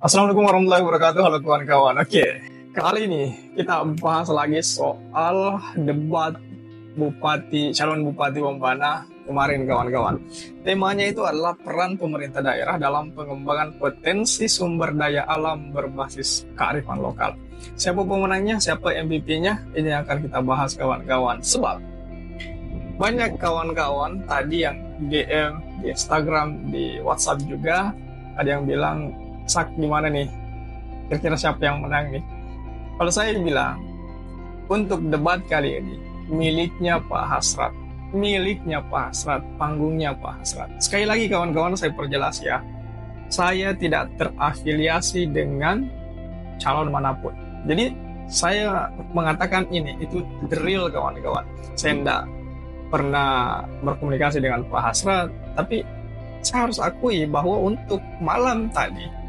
Assalamualaikum warahmatullahi wabarakatuh. Halo kawan-kawan. Oke, kali ini kita bahas lagi soal debat calon bupati Bombana kemarin kawan-kawan. Temanya itu adalah peran pemerintah daerah dalam pengembangan potensi sumber daya alam berbasis kearifan lokal. Siapa pemenangnya, siapa MVP-nya, ini akan kita bahas kawan-kawan. Sebab banyak kawan-kawan tadi yang DM di Instagram, di WhatsApp juga, ada yang bilang, Sak, gimana nih? Kira-kira siapa yang menang nih? Kalau saya bilang, untuk debat kali ini, miliknya Pak Hasrat. Miliknya Pak Hasrat, panggungnya Pak Hasrat. Sekali lagi kawan-kawan, saya perjelas ya. Saya tidak terafiliasi dengan calon manapun. Jadi, saya mengatakan ini, itu the real kawan-kawan. Saya tidak pernah berkomunikasi dengan Pak Hasrat, tapi saya harus akui bahwa untuk malam tadi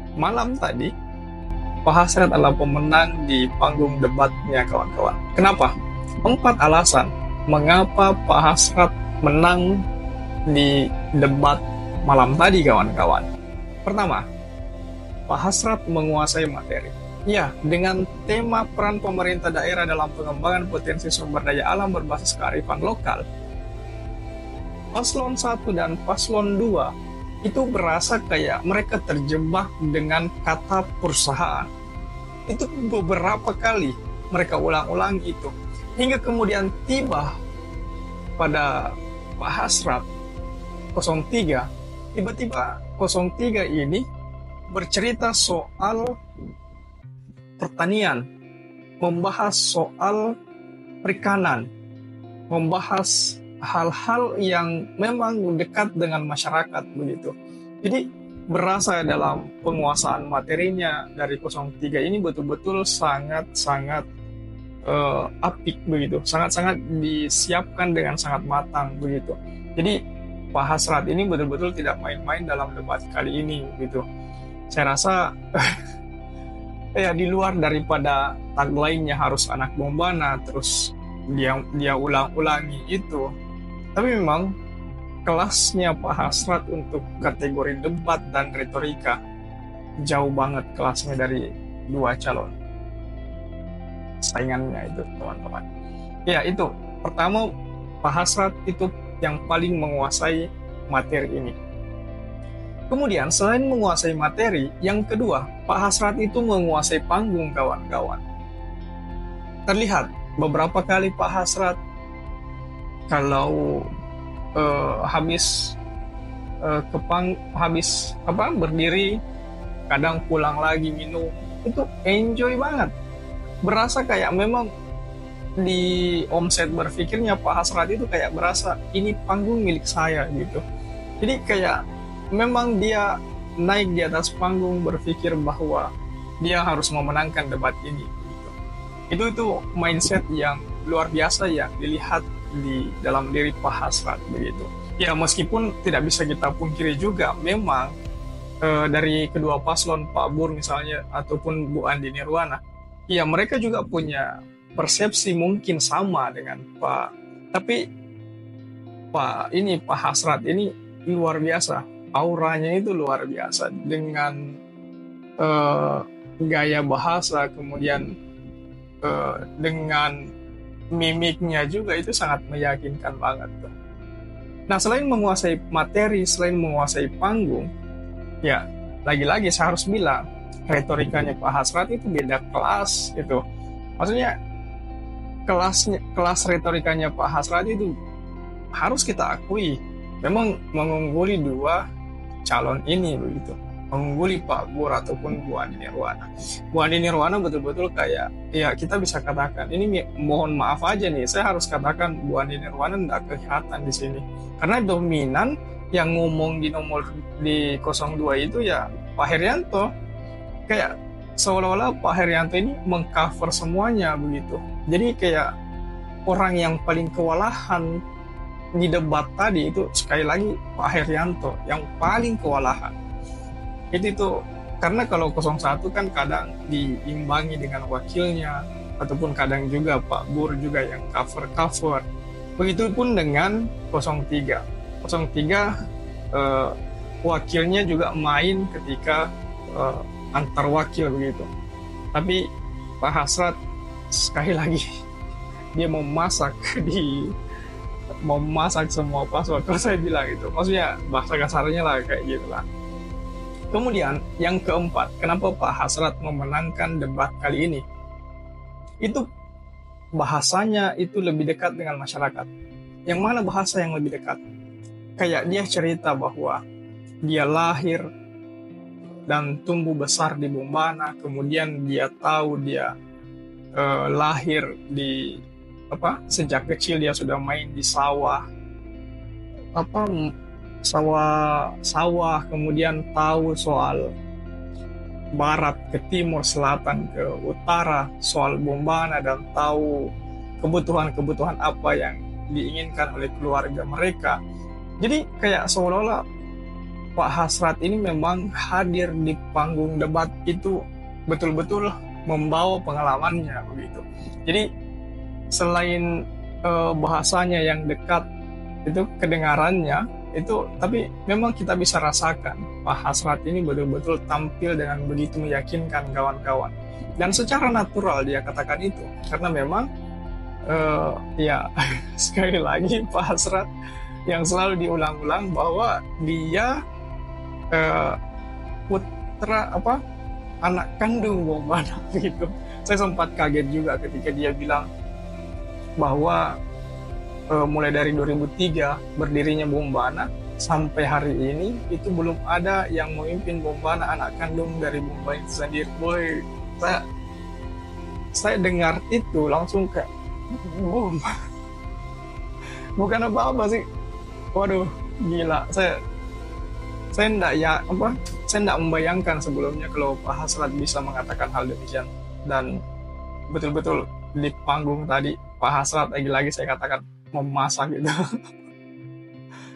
Pak Hasrat adalah pemenang di panggung debatnya kawan-kawan. Kenapa? 4 alasan mengapa Pak Hasrat menang di debat malam tadi kawan-kawan. Pertama, Pak Hasrat menguasai materi. Ya, dengan tema peran pemerintah daerah dalam pengembangan potensi sumber daya alam berbasis kearifan lokal, Paslon 1 dan Paslon 2 itu berasa kayak mereka terjebak dengan kata perusahaan. Itu beberapa kali mereka ulang-ulang itu. Hingga kemudian tiba pada Pak Hasrat 03, tiba-tiba 03 ini bercerita soal pertanian, membahas soal perikanan, membahas hal-hal yang memang dekat dengan masyarakat begitu. Jadi berasa dalam penguasaan materinya dari 03 ini betul-betul sangat-sangat apik begitu, sangat-sangat disiapkan dengan sangat matang begitu. Jadi Pak Hasrat ini betul-betul tidak main-main dalam debat kali ini begitu. Saya rasa ya di luar daripada tagline-nya harus anak Bombana, terus dia ulang-ulangi itu. Tapi memang kelasnya Pak Hasrat untuk kategori debat dan retorika jauh banget kelasnya dari 2 calon saingannya itu teman-teman. Ya itu, pertama Pak Hasrat itu yang paling menguasai materi ini. Kemudian selain menguasai materi, yang kedua Pak Hasrat itu menguasai panggung kawan-kawan. Terlihat beberapa kali Pak Hasrat kalau habis berdiri, kadang pulang lagi minum, itu enjoy banget. Berasa kayak memang di omset berpikirnya Pak Hasrat itu kayak berasa ini panggung milik saya gitu. Jadi kayak memang dia naik di atas panggung berpikir bahwa dia harus memenangkan debat ini gitu. Itu mindset yang luar biasa yang dilihat di dalam diri Pak Hasrat begitu. Ya meskipun tidak bisa kita pungkiri juga memang dari kedua paslon Pak Bur misalnya ataupun Bu Andi Nirwana, ya mereka juga punya persepsi mungkin sama dengan Pak, tapi Pak Hasrat ini luar biasa, auranya itu luar biasa dengan gaya bahasa, kemudian dengan mimiknya juga itu sangat meyakinkan banget tuh. Nah, selain menguasai materi, selain menguasai panggung, ya lagi-lagi saya harus bilang retorikanya Pak Hasrat itu beda kelas itu. Maksudnya kelas retorikanya Pak Hasrat itu harus kita akui memang mengungguli 2 calon ini begitu. Mengungguli Pak Bur ataupun Bu Andi Nirwana. Bu Andi Nirwana betul-betul kayak, ya kita bisa katakan, ini mohon maaf aja nih, saya harus katakan Bu Andi Nirwana tidak kelihatan di sini. Karena dominan yang ngomong di nomor di 02 itu ya Pak Herianto. Kayak seolah-olah Pak Herianto ini mengcover semuanya begitu. Jadi kayak orang yang paling kewalahan di debat tadi itu sekali lagi Pak Herianto yang paling kewalahan. Itu karena kalau 01 kan kadang diimbangi dengan wakilnya ataupun kadang juga Pak Bur juga yang cover. Begitupun dengan 03. 03 wakilnya juga main ketika antar wakil begitu. Tapi Pak Hasrat sekali lagi dia memasak semua paslon. Kalau saya bilang itu, maksudnya bahasa kasarnya lah kayak gitulah. Kemudian yang keempat, kenapa Pak Hasrat memenangkan debat kali ini? Itu bahasanya itu lebih dekat dengan masyarakat. Yang mana bahasa yang lebih dekat? Kayak dia cerita bahwa dia lahir dan tumbuh besar di Bombana, kemudian dia tahu dia lahir di sejak kecil dia sudah main di sawah, sawah, kemudian tahu soal barat ke timur, selatan ke utara, soal Bombana, dan tahu kebutuhan-kebutuhan apa yang diinginkan oleh keluarga mereka. Jadi kayak seolah-olah Pak Hasrat ini memang hadir di panggung debat itu betul-betul membawa pengalamannya begitu. Jadi selain bahasanya yang dekat itu kedengarannya itu, tapi memang kita bisa rasakan Pak Hasrat ini betul-betul tampil dengan begitu meyakinkan kawan-kawan, dan secara natural dia katakan itu karena memang ya sekali lagi Pak Hasrat yang selalu diulang-ulang bahwa dia putra anak kandung Bombana gitu. Saya sempat kaget juga ketika dia bilang bahwa mulai dari 2003 berdirinya Bombana sampai hari ini itu belum ada yang memimpin Bombana anak kandung dari Bombana itu sendiri. Boy, saya dengar itu langsung kayak boom. Bukan apa-apa sih. Waduh, gila. Saya enggak membayangkan sebelumnya kalau Pak Hasrat bisa mengatakan hal demikian. Dan betul-betul di panggung tadi Pak Hasrat lagi-lagi saya katakan memasak gitu.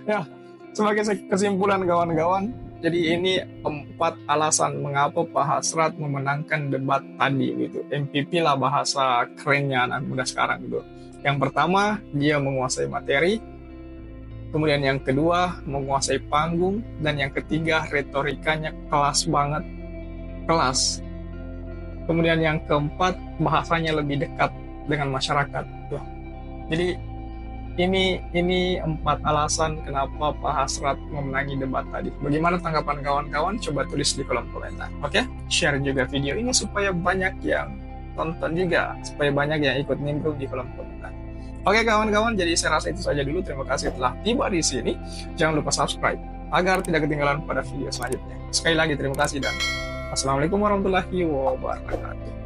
Ya, sebagai kesimpulan kawan-kawan, jadi ini 4 alasan mengapa Pak Hasrat memenangkan debat tadi gitu. MPP lah bahasa kerennya anak muda sekarang gitu. Yang pertama, dia menguasai materi. Kemudian yang kedua, menguasai panggung. Dan yang ketiga, retorikanya kelas banget. Kelas. Kemudian yang keempat, bahasanya lebih dekat dengan masyarakat. Tuh. Jadi ini 4 alasan kenapa Pak Hasrat memenangi debat tadi. Bagaimana tanggapan kawan-kawan? Coba tulis di kolom komentar. Oke? Share juga video ini supaya banyak yang tonton juga, supaya banyak yang ikut nimbrung di kolom komentar. Oke kawan-kawan, jadi saya rasa itu saja dulu. Terima kasih telah tiba di sini. Jangan lupa subscribe agar tidak ketinggalan pada video selanjutnya. Sekali lagi terima kasih dan assalamualaikum warahmatullahi wabarakatuh.